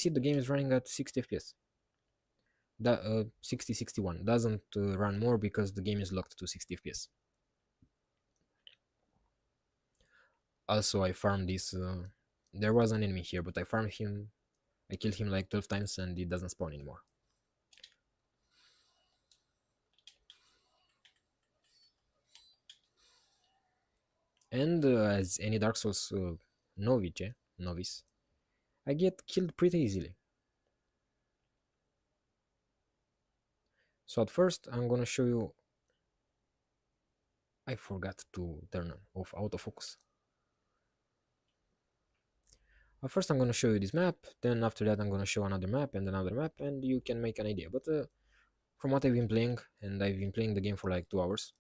See, the game is running at 60 FPS. That 60-61 doesn't run more because the game is locked to 60 FPS. Also, I farmed this. There was an enemy here, but I farmed him. I killed him like 12 times and it doesn't spawn anymore. And as any Dark Souls novice, I get killed pretty easily. So at first, I'm gonna show you. I forgot to turn off autofocus. At first, I'm gonna show you this map. Then after that, I'm gonna show another map and another map, and you can make an idea. But from what I've been playing, and I've been playing the game for like 2 hours,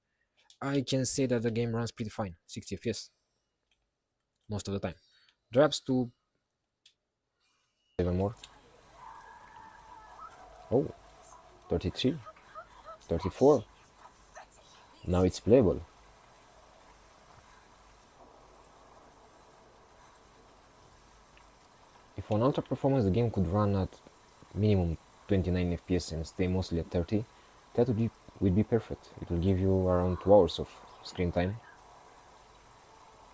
I can say that the game runs pretty fine, 60 FPS most of the time. Drops to 7 more. Oh, 33, 34. Now it's playable. If on ultra performance the game could run at minimum 29 FPS and stay mostly at 30, that would be perfect. It will give you around 2 hours of screen time.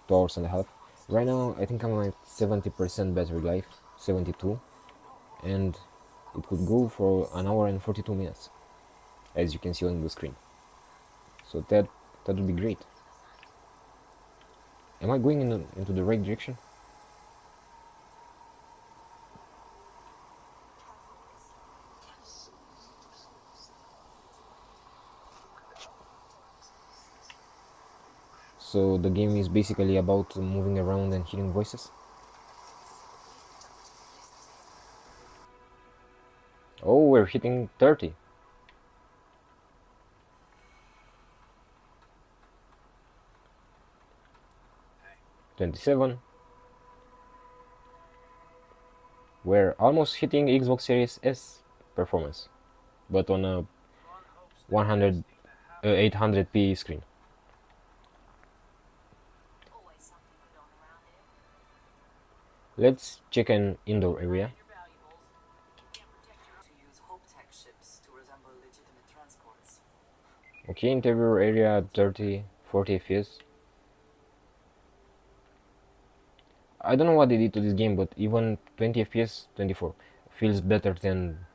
2 hours and a half. Right now I think I'm at 70% battery life, 72, and it could go for 1 hour and 42 minutes, as you can see on the screen. So that would be great. Am I going into the right direction? So the game is basically about moving around and hearing voices. Oh, we're hitting 30. $27. We're almost hitting Xbox Series S performance, but on a 800p screen. Let's check an indoor area. Okay, interior area at 30, 40 FPS. I don't know what they did to this game, but even 20 FPS, 24, feels better than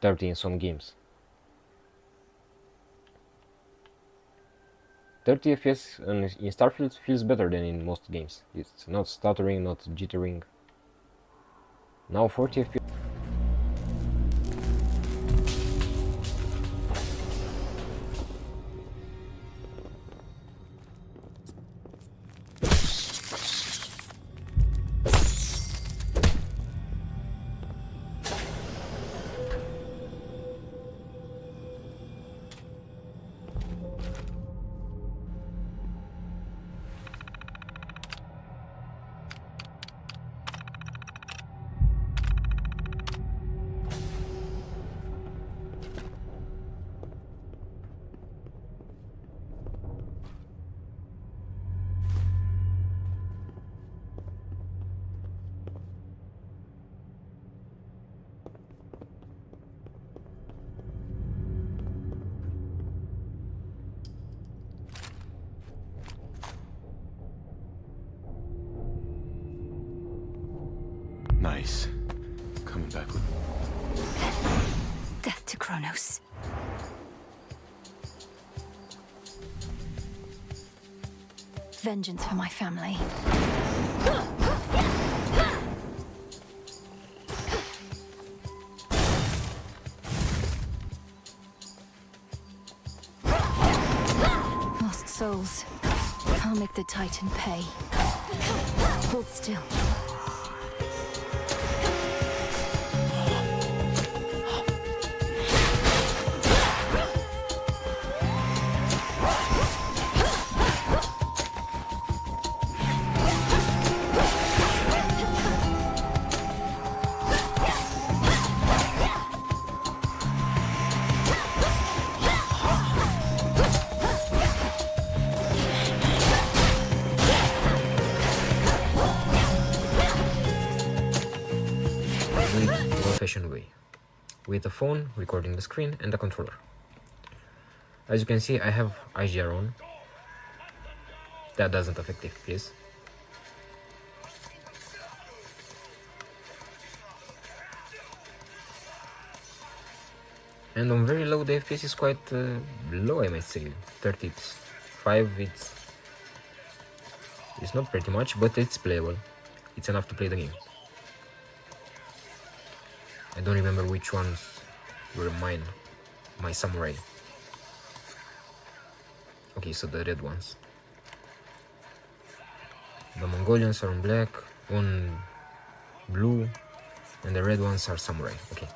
30 in some games. 30 FPS in Starfield feels better than in most games. It's not stuttering, not jittering. Now 40 FPS. Nice. Coming back with... Death to Kronos. Vengeance for my family. Lost souls. I'll make the Titan pay. Hold still. the old-fashioned way, with a phone recording the screen and a controller. As you can see, I have HDR on. That doesn't affect FPS. And on very low, the FPS is quite low, I might say. 35, it's not pretty much, but it's playable. It's enough to play the game. I don't remember which ones were mine. My samurai. Okay, so the red ones. The Mongolians are on black, on blue, and the red ones are samurai. Okay.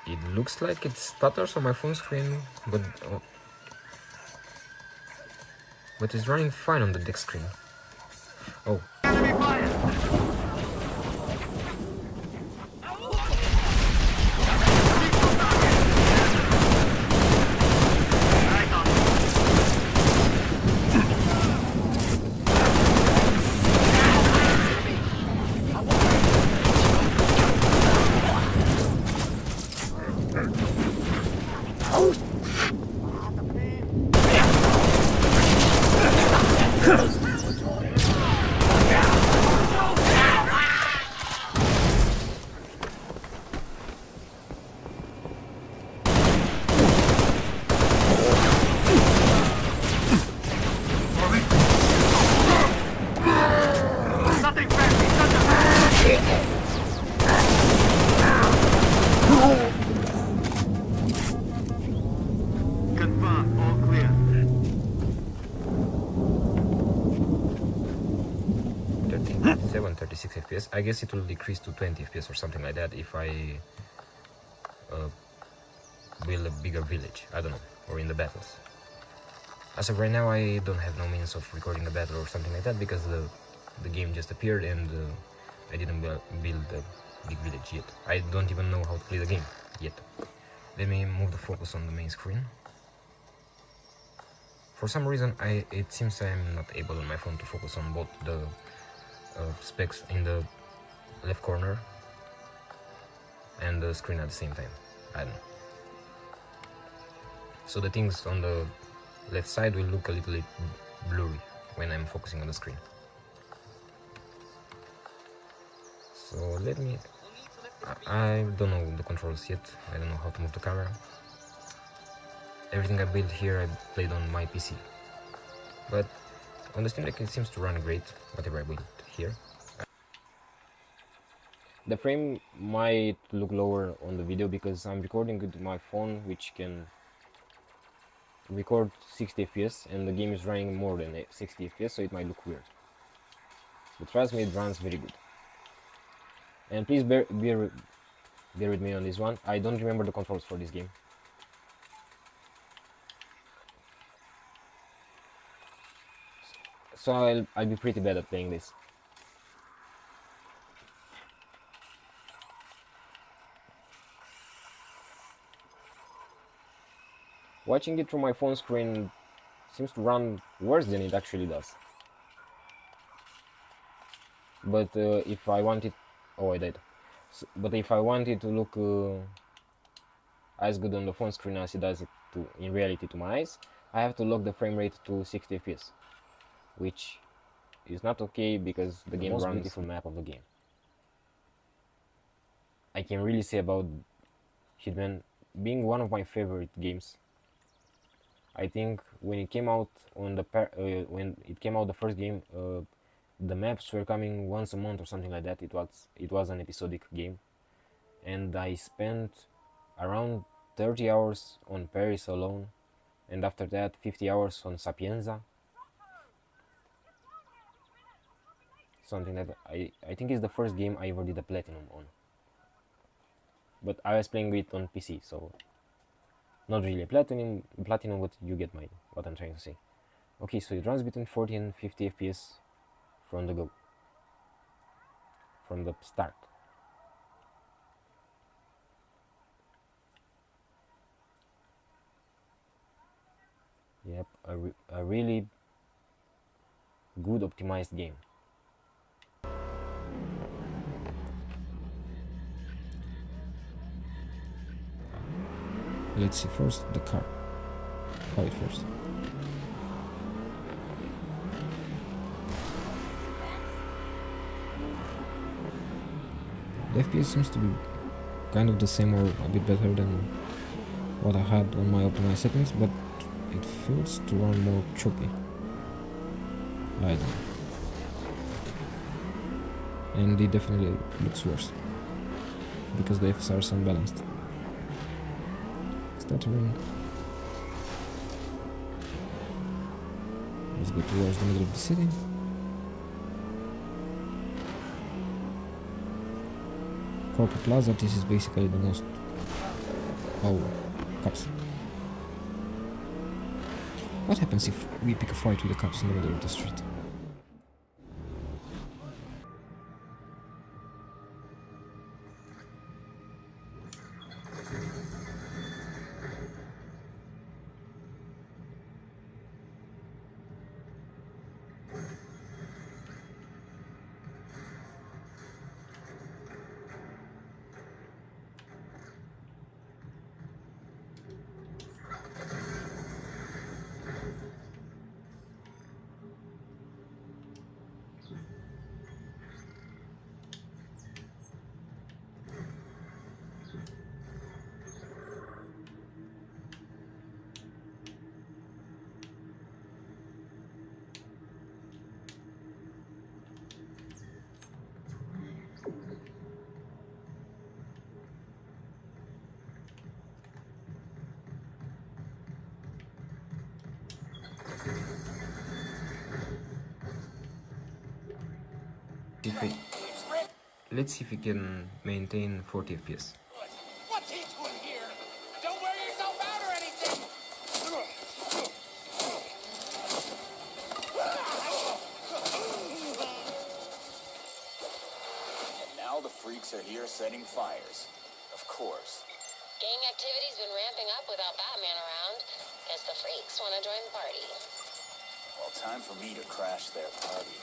It looks like it stutters on my phone screen, but it's running fine on the deck screen. Oh. Confirm, all clear. 36 FPS. I guess it will decrease to 20 FPS or something like that if I build a bigger village. I don't know, or in the battles. As of right now, I don't have no means of recording a battle or something like that because the game just appeared and I didn't build a big village yet. I don't even know how to play the game yet. Let me move the focus on the main screen. For some reason, it seems I'm not able on my phone to focus on both the specs in the left corner and the screen at the same time. I don't know. So the things on the left side will look a little bit blurry when I'm focusing on the screen. So let me... I don't know the controls yet. I don't know how to move the camera. Everything I built here I played on my PC. But on the Steam Deck it seems to run great, whatever I built here. The frame might look lower on the video because I'm recording with my phone, which can record 60 FPS and the game is running more than 60 FPS, so it might look weird. But trust me, it runs very good. And please bear with me on this one. I don't remember the controls for this game. So I'll be pretty bad at playing this. Watching it through my phone screen seems to run worse than it actually does. But if I want it... Oh, I died. But if I want it to look as good on the phone screen as it does it in reality to my eyes, I have to lock the frame rate to 60 FPS. Which is not okay because the game runs beautiful map of the game. I can really say about Hitman being one of my favorite games. I think when it came out on the the first game, the maps were coming once a month or something like that. It was an episodic game, and I spent around 30 hours on Paris alone, and after that 50 hours on Sapienza. Something that I think is the first game I ever did a platinum on. But I was playing it on PC, so not really a platinum, but you get what I'm trying to say. Okay, so it runs between 40 and 50 FPS from the go, from the start. Yep, a really good optimized game. Let's see first the car. Fight first. The FPS seems to be kind of the same or a bit better than what I had on my optimized settings, but it feels to run more choppy. I don't know. And it definitely looks worse because the FSR is unbalanced. Stuttering. Let's go towards the middle of the city. Corporate Plaza, this is basically the most... Oh, cops. What happens if we pick a fight with the cops in the middle of the street? Let's see if we can maintain 40 FPS. What's he doing here? Don't wear yourself out or anything! And now the freaks are here setting fires. Of course. Gang activity's been ramping up without Batman around. Guess the freaks want to join the party. Well, time for me to crash their party.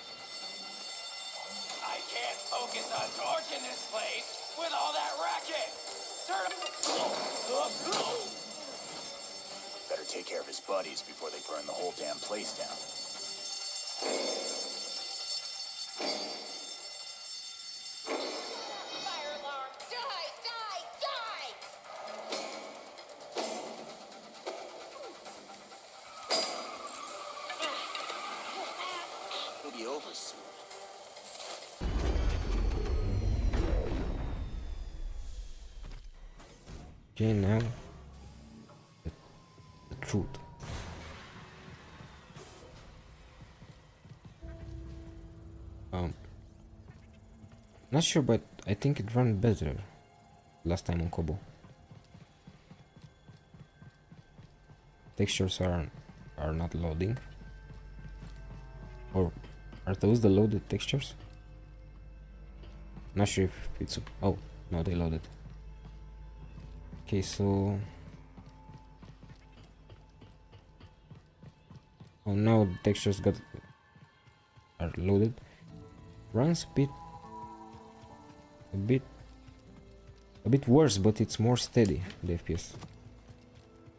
I can't focus on torching this place with all that racket! Turn Better take care of his buddies before they burn the whole damn place down. Fire alarm! Die! Die! Die! It'll be over soon. Okay, now the truth. Not sure, but I think it ran better last time on Kobo. Textures are not loading, or are those the loaded textures? Not sure if it's... Oh, no, they loaded. Okay, so... Oh, now the textures are loaded. Runs a bit worse, but it's more steady, the FPS.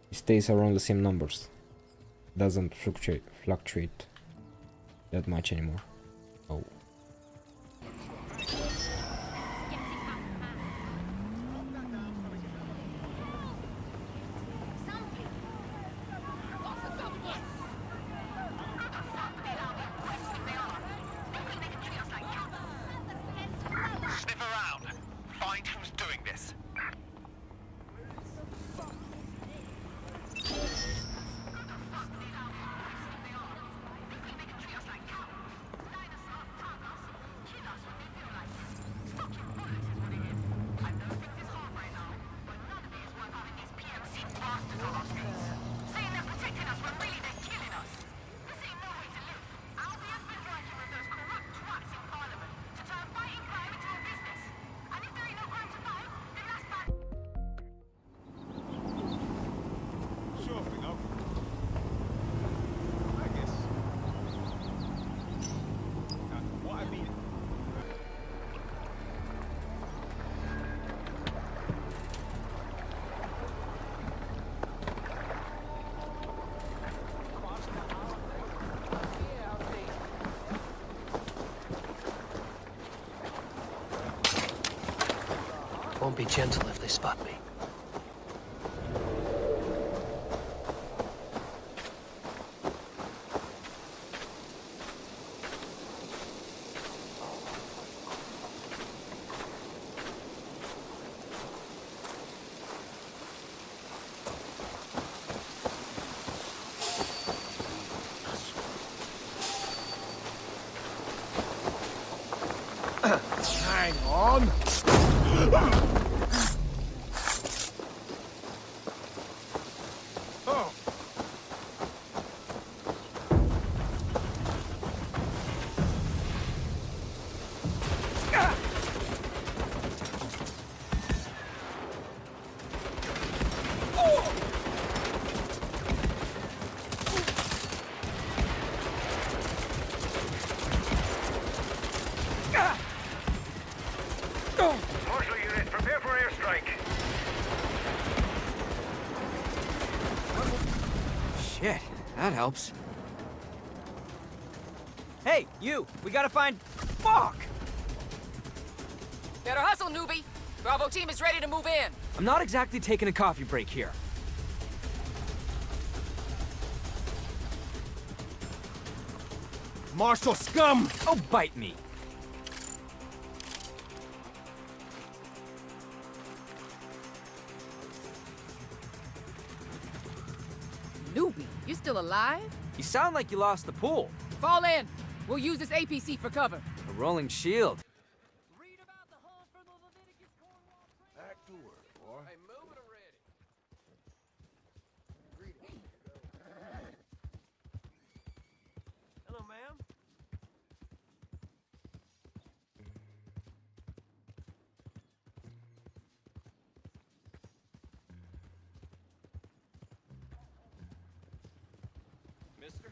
It stays around the same numbers. Doesn't fluctuate that much anymore. Oh. Sniff around. Find who's doing this. Won't be gentle if they spot me. Hang on! Oh! Marshal unit, prepare for airstrike. Shit, that helps. Hey, you! We gotta find... Fuck! Better hustle, newbie! Bravo team is ready to move in! I'm not exactly taking a coffee break here. Marshal scum! Oh, bite me! Newbie, you still alive? You sound like you lost the pool. Fall in! We'll use this APC for cover. A rolling shield. Back to work, boy. Hey, move it already. Hello, ma'am. Mister?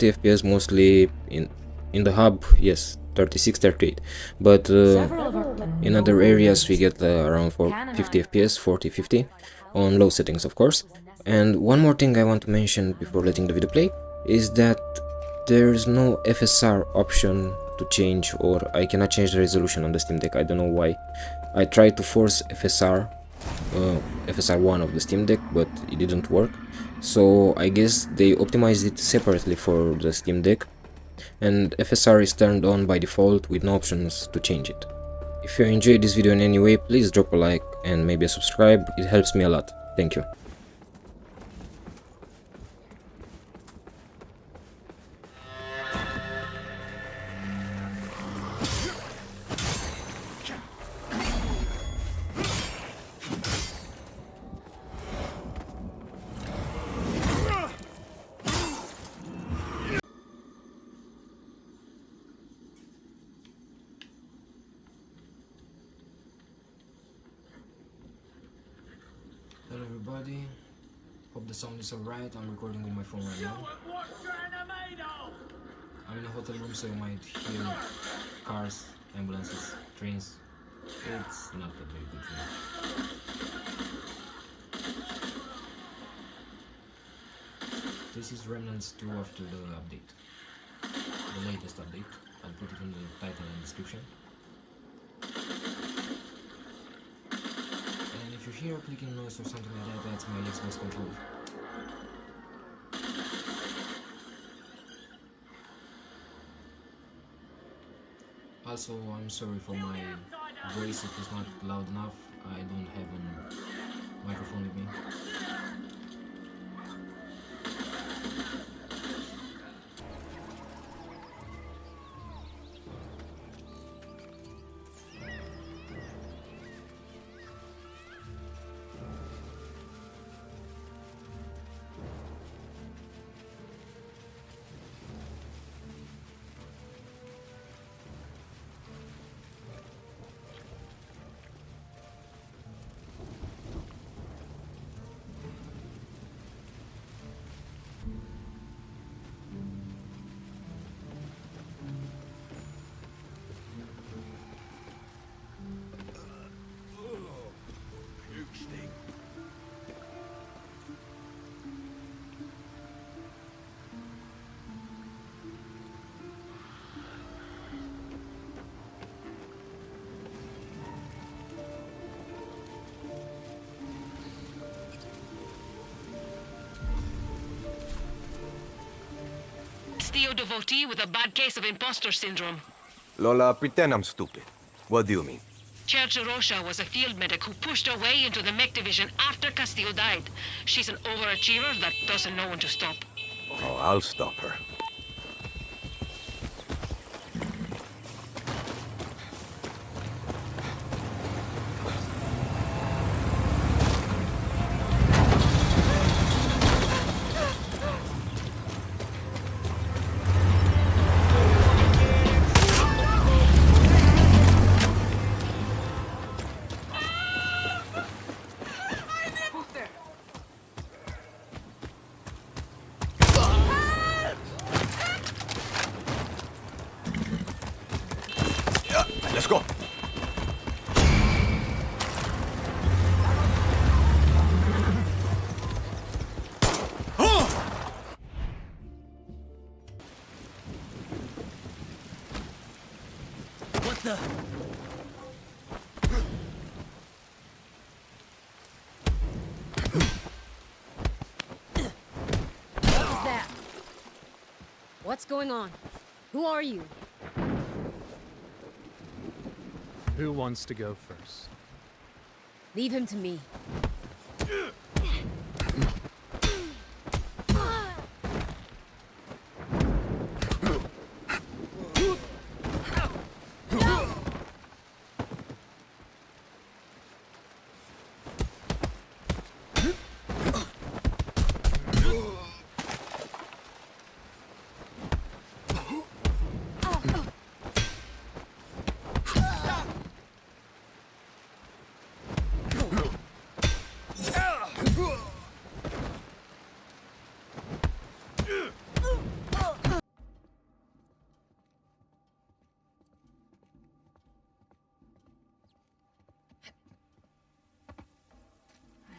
50 FPS mostly in the hub, yes, 36, 38, but in other areas we get around 50 FPS, 40, 50 on low settings, of course. And one more thing I want to mention before letting the video play is that there's no FSR option to change, or I cannot change the resolution on the Steam Deck. I don't know why. I tried to force FSR1 of the Steam Deck, but it didn't work. So I guess they optimized it separately for the Steam Deck, and FSR is turned on by default with no options to change it. If you enjoyed this video in any way, please drop a like and maybe a subscribe. It helps me a lot. Thank you. Hello everybody, hope the sound is alright. I'm recording with my phone right now. I'm in a hotel room, so you might hear cars, ambulances, trains. It's not a very good thing. This is Remnant 2 after the update, the latest update. I'll put it in the title and description. If you hear a clicking noise or something like that, that's my Xbox controller. Also, I'm sorry for my voice if it's not loud enough. I don't have a microphone with me. Steel devotee with a bad case of imposter syndrome. Lola, pretend I'm stupid. What do you mean? Church Rosha was a field medic who pushed her way into the mech division after Castillo died. She's an overachiever that doesn't know when to stop. Oh, I'll stop her. Let's go. What the? What was that? What's going on? Who are you? Who wants to go first? Leave him to me.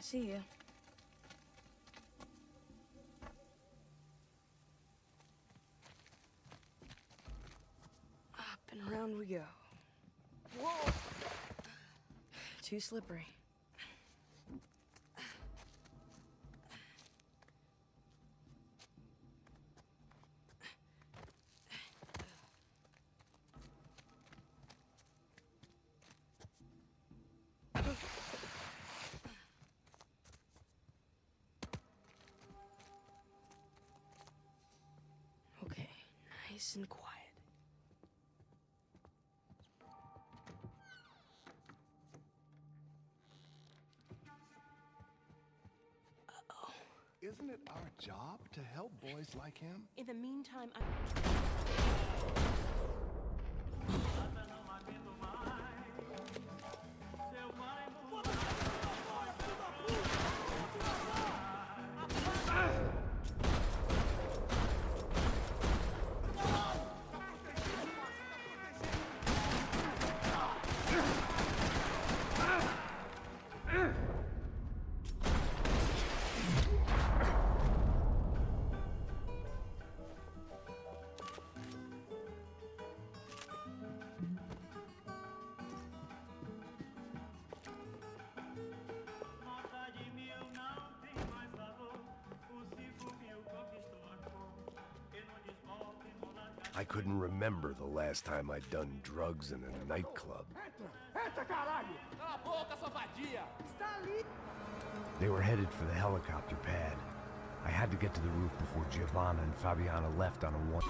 see you. Up and around we go. Whoa! Too slippery. Okay, nice and quiet. Isn't it our job to help boys like him? In the meantime, I couldn't remember the last time I'd done drugs in a nightclub. They were headed for the helicopter pad. I had to get to the roof before Giovanna and Fabiana left on a one.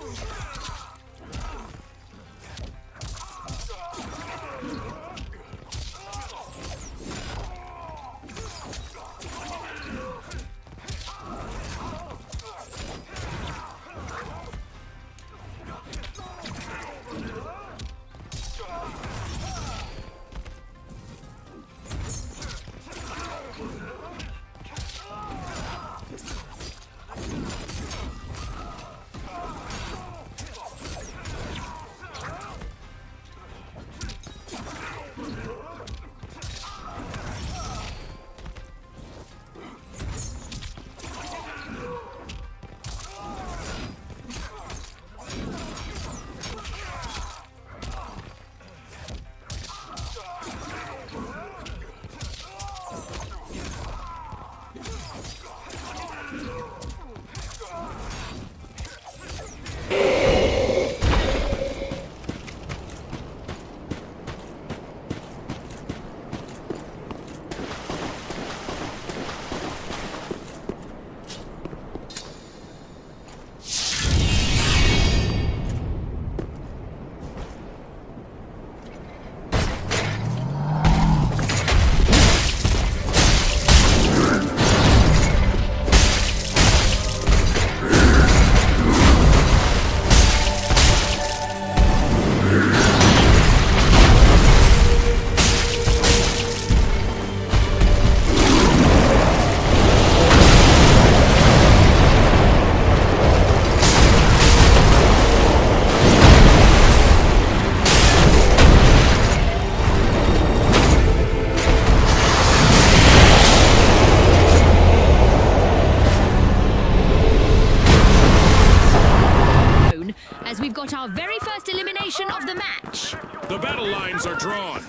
Our very first elimination of the match. The battle lines are drawn. The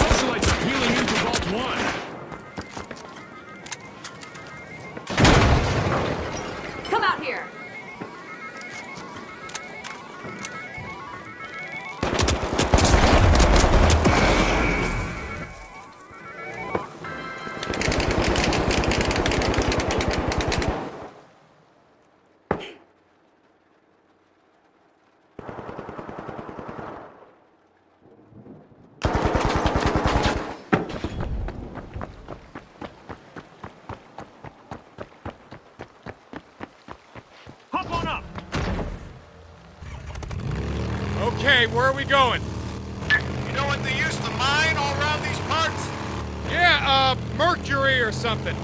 socialites are peeling into Vault 1. Come out here. Okay, where are we going? You know what they used to mine all around these parts? Yeah, Mercury or something.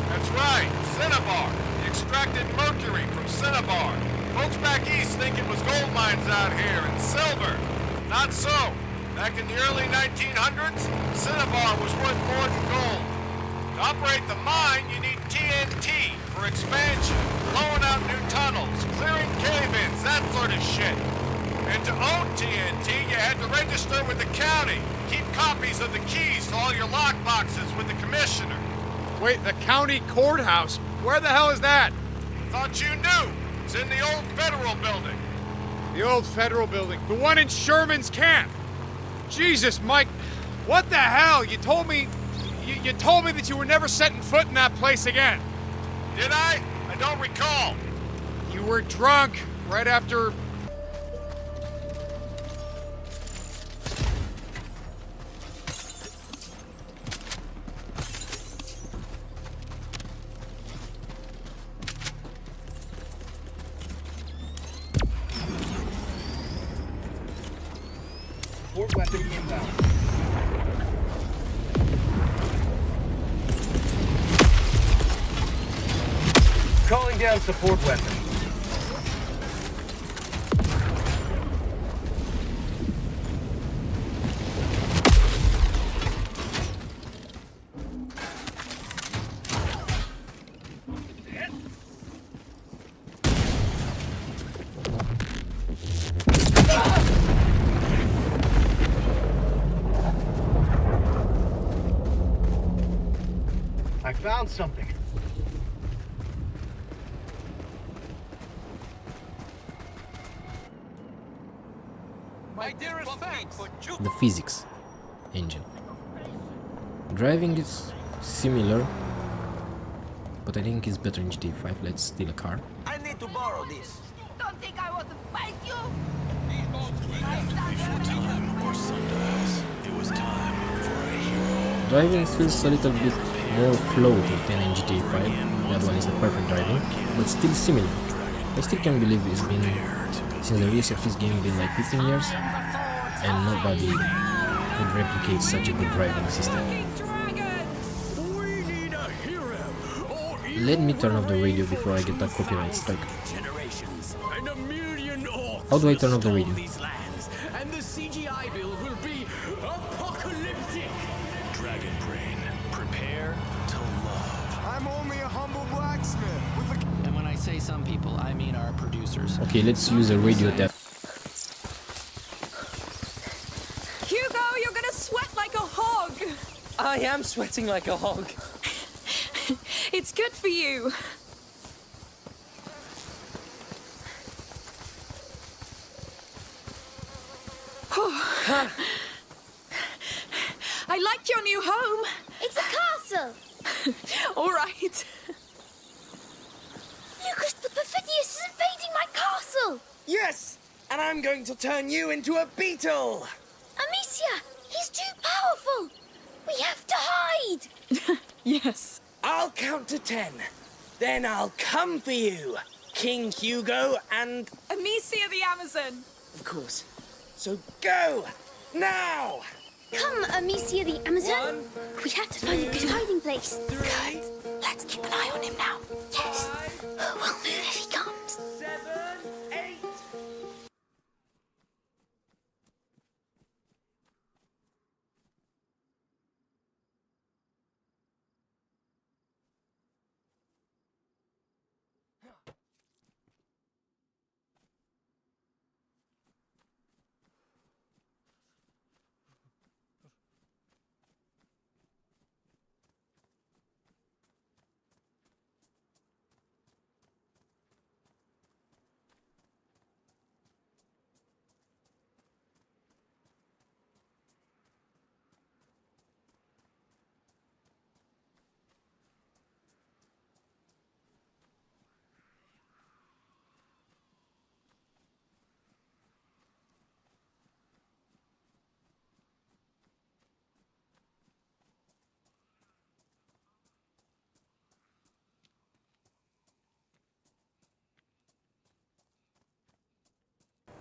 That's right, Cinnabar. He extracted mercury from Cinnabar. Folks back east think it was gold mines out here and silver. Not so. Back in the early 1900s, Cinnabar was worth more than gold. To operate the mine, you need TNT for expansion, blowing out new tunnels, clearing cave-ins, that sort of shit. And to own TNT, you had to register with the county, keep copies of the keys to all your lockboxes with the commissioner. Wait, the county courthouse? Where the hell is that? Thought you knew. It's in the old federal building. The old federal building? The one in Sherman's camp? Jesus, Mike, what the hell? You told me that you were never setting foot in that place again. Did I? I don't recall. You were drunk right after... Support weapon inbound. Calling down support weapon. I found something. My dearest thanks. The physics engine. Driving is similar, but I think it's better in GTA 5. Let's steal a car. I need to borrow this. Don't think I want to fight you. Before time or sunrise, it was time for a hero. Driving feels a little bit more floaty than in GTA 5. That one is the perfect driving, but still similar. I still can't believe it's been, since the release of this game, been like 15 years, and nobody could replicate such a good driving system. Let me turn off the radio before I get that copyright strike. How do I turn off the radio? And the CGI bill will be apocalyptic. Dragon Brain, prepare to love. I'm only a humble blacksmith with a... And when I say some people, I mean our producers. Okay, let's use a radio tap. Hugo, you're gonna sweat like a hog. I am sweating like a hog. It's good for you. I like your new home. It's a castle. All right. Lucas the Perfidious is invading my castle. Yes, and I'm going to turn you into a beetle. Amicia, he's too powerful. We have to hide. Yes. I'll count to 10. Then I'll come for you, King Hugo and... Amicia the Amazon. Of course. So go, now! Come, Amicia the Amazon. We have to find a good hiding place. Good. Let's keep an eye on him now. Yes. We'll move if he comes. 7, 8...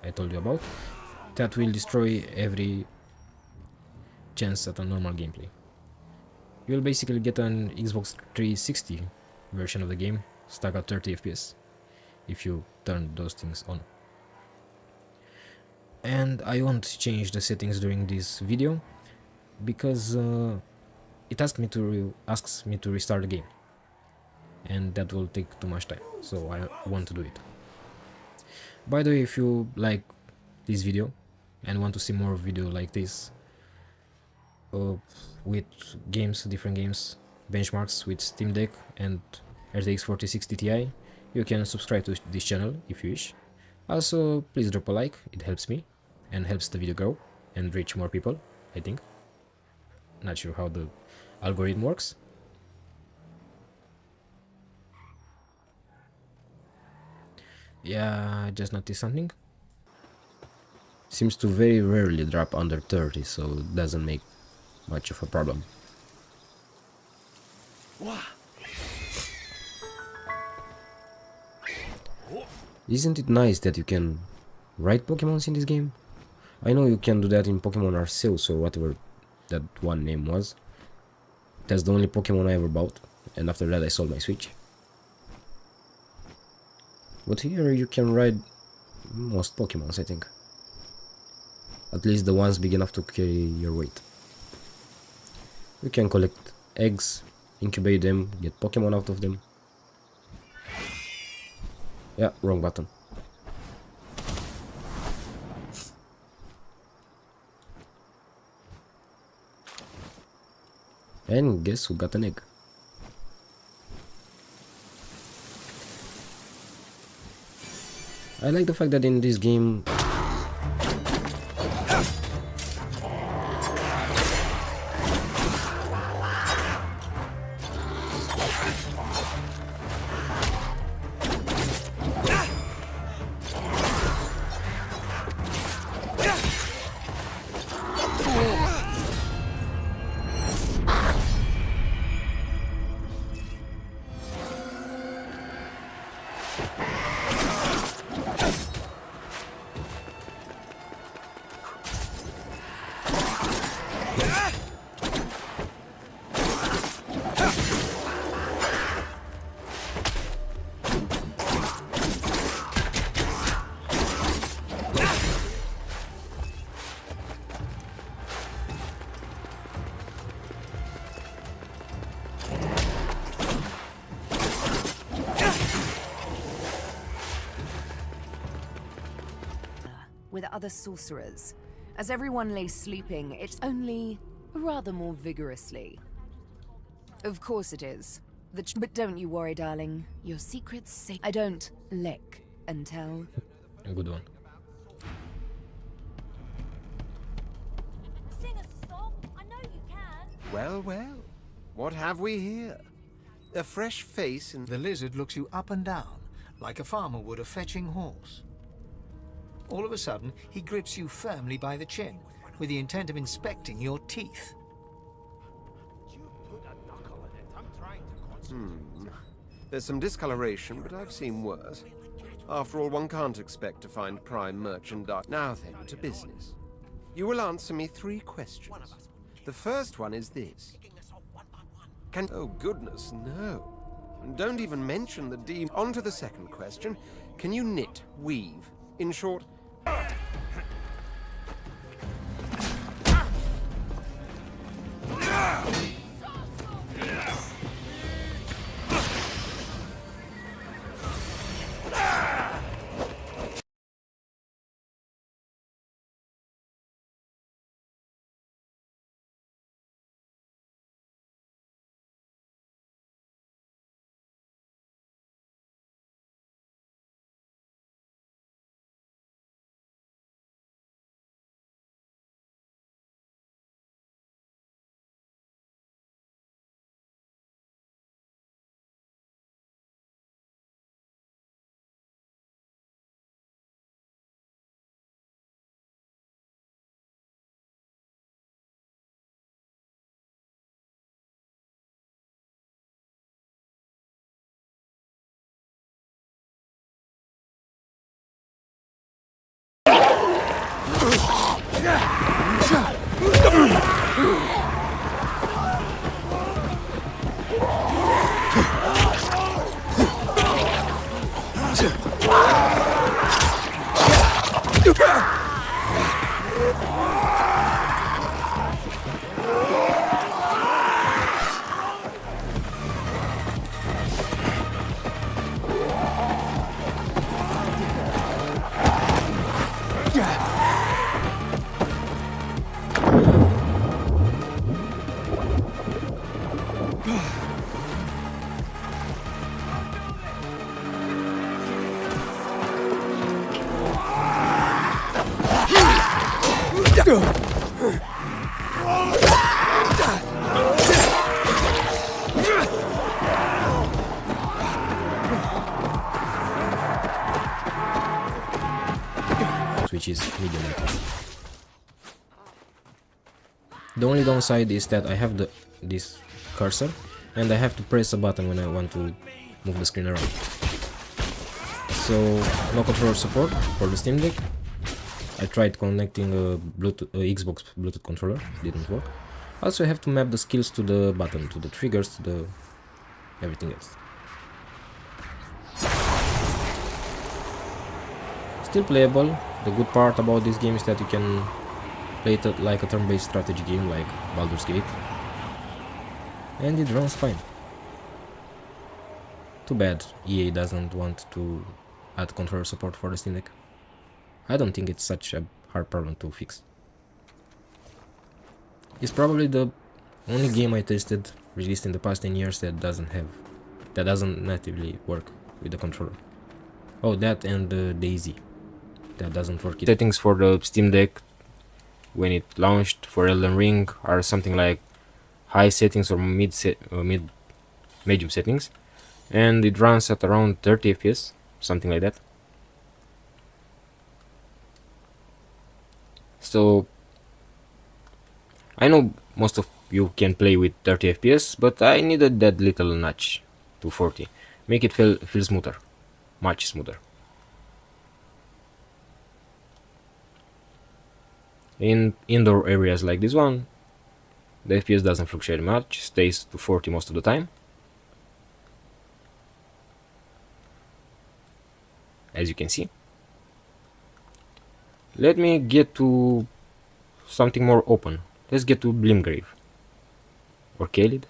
I told you about, that will destroy every chance at a normal gameplay. You'll basically get an Xbox 360 version of the game, stuck at 30 FPS if you turn those things on. And I won't change the settings during this video because it asks me to restart the game, and that will take too much time, so I want to do it. By the way, if you like this video and want to see more video like this with games, different games, benchmarks with Steam Deck and RTX 4060 Ti, you can subscribe to this channel if you wish. Also, please drop a like, it helps me and helps the video grow and reach more people, I think. Not sure how the algorithm works. Yeah, I just noticed something. Seems to very rarely drop under 30, so it doesn't make much of a problem. Isn't it nice that you can ride Pokemons in this game? I know you can do that in Pokemon Arceus or whatever that one name was. That's the only Pokemon I ever bought, and after that I sold my Switch. But here you can ride most Pokemons, I think. At least the ones big enough to carry your weight. You can collect eggs, incubate them, get Pokemon out of them. Yeah, wrong button. And guess who got an egg? I like the fact that in this game with other sorcerers. As everyone lay sleeping, it's only rather more vigorously. Of course it is. But don't you worry, darling. Your secret's safe. I don't lick and tell. A good one. Sing us a song. I know you can. Well, well. What have we here? A fresh face in... The lizard looks you up and down, like a farmer would a fetching horse. All of a sudden, he grips you firmly by the chin, with the intent of inspecting your teeth. There's some discoloration, but I've seen worse. After all, one can't expect to find prime merchandise. Now then, to business. You will answer me 3 questions. The first one is this. Oh, goodness, no. Don't even mention the demon. On to the second question. Can you knit, weave? In short... Which is medium. The only downside is that I have this cursor and I have to press a button when I want to move the screen around. So no controller support for the Steam Deck. I tried connecting a Xbox Bluetooth controller, didn't work. Also I have to map the skills to the button, to the triggers, to the everything else. Still playable. The good part about this game is that you can play it like a turn-based strategy game like Baldur's Gate. And it runs fine. Too bad EA doesn't want to add controller support for the Steam Deck. I don't think it's such a hard problem to fix. It's probably the only game I tested released in the past 10 years that doesn't natively work with the controller. Oh, that and DayZ. That doesn't work. Settings for the Steam Deck when it launched for Elden Ring are something like high settings or medium settings, and it runs at around 30 FPS, something like that. So I know most of you can play with 30 FPS, but I needed that little notch to 40. Make it feel smoother, much smoother. In indoor areas like this one, the FPS doesn't fluctuate much, stays to 40 most of the time. As you can see. Let me get to something more open. Let's get to Limgrave. Or Kaled.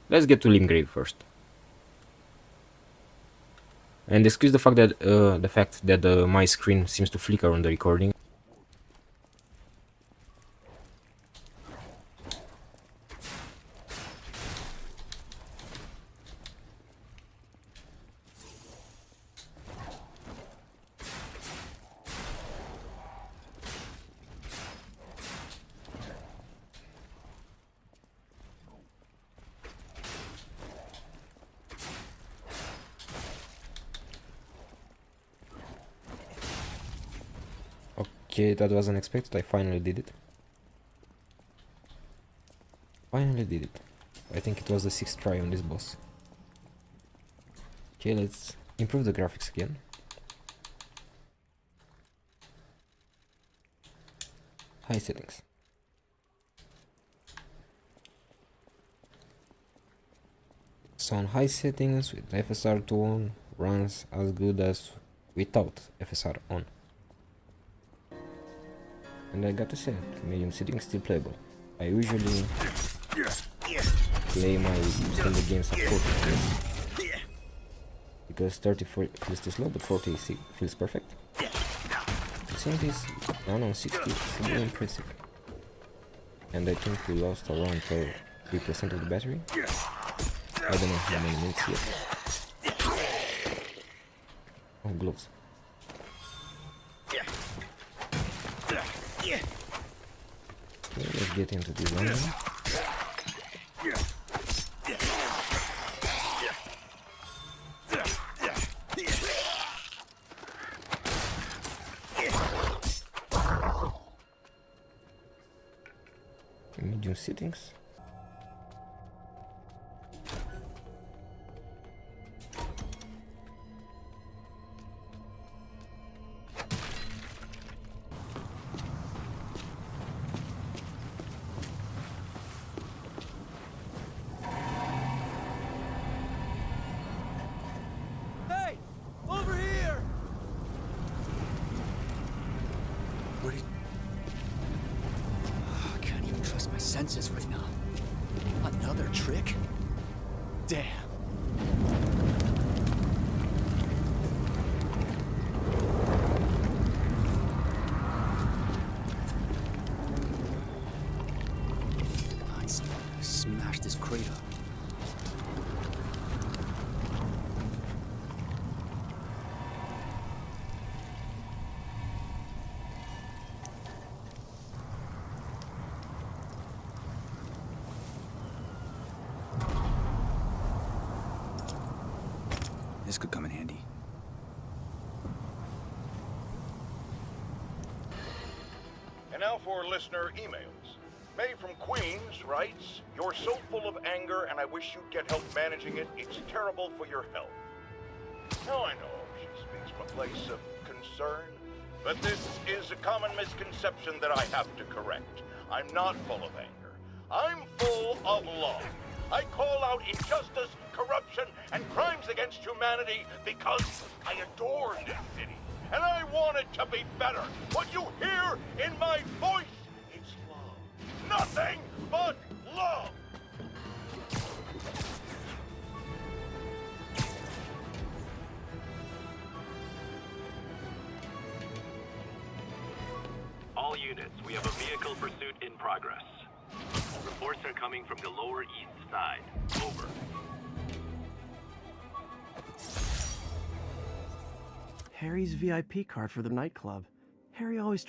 Let's get to Limgrave first. And excuse the fact that my screen seems to flicker on the recording. Okay, that was unexpected. I finally did it. I think it was the 6th try on this boss. Okay, let's improve the graphics again. High settings. So on high settings with FSR 2 on, runs as good as without FSR on. And I gotta say, medium settings still playable. I usually play my standard games at 40 FPS because 30 feels too slow, but 40 feels perfect. Seeing this down on 60 is really impressive. And I think we lost around 3% of the battery. I don't know how many minutes yet. Oh, gloves. Okay, let's get into this one now. Medium settings. Senses right now. Another trick? Damn. traitor. This could come in handy. And now for listener emails. May from Queens writes, "You're so full of anger and I wish you'd get help managing it. It's terrible for your health." Now I know she speaks from a place of concern, but this is a common misconception that I have to correct. I'm not full of anger. I'm full of love. I call out injustice, corruption, and crimes against humanity because I adore this city. And I want it to be better. What you hear in my voice is love. Nothing but love. All units, we have a vehicle pursuit in progress. Reports are coming from the Lower East Side. Over. Harry's VIP card for the nightclub. Harry always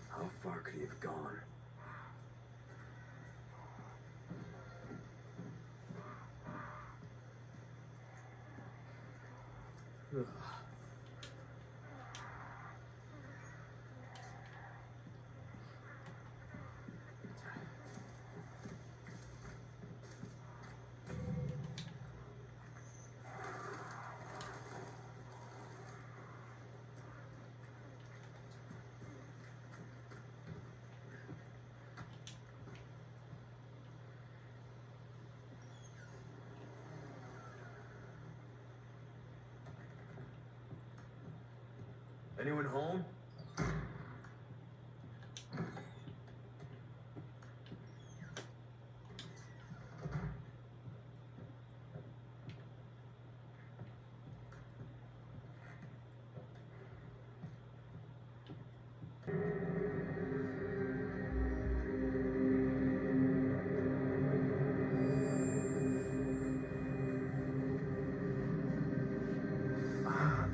How far could he have gone? Anyone home?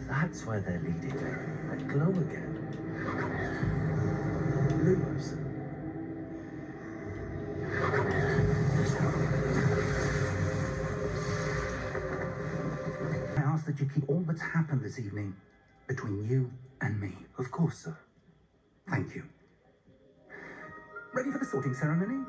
That's why they're leading me. That glow again. Lumos. I ask that you keep all that's happened this evening between you and me. Of course, sir. Thank you. Ready for the sorting ceremony?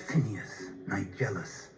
Phineas, Night Jealous.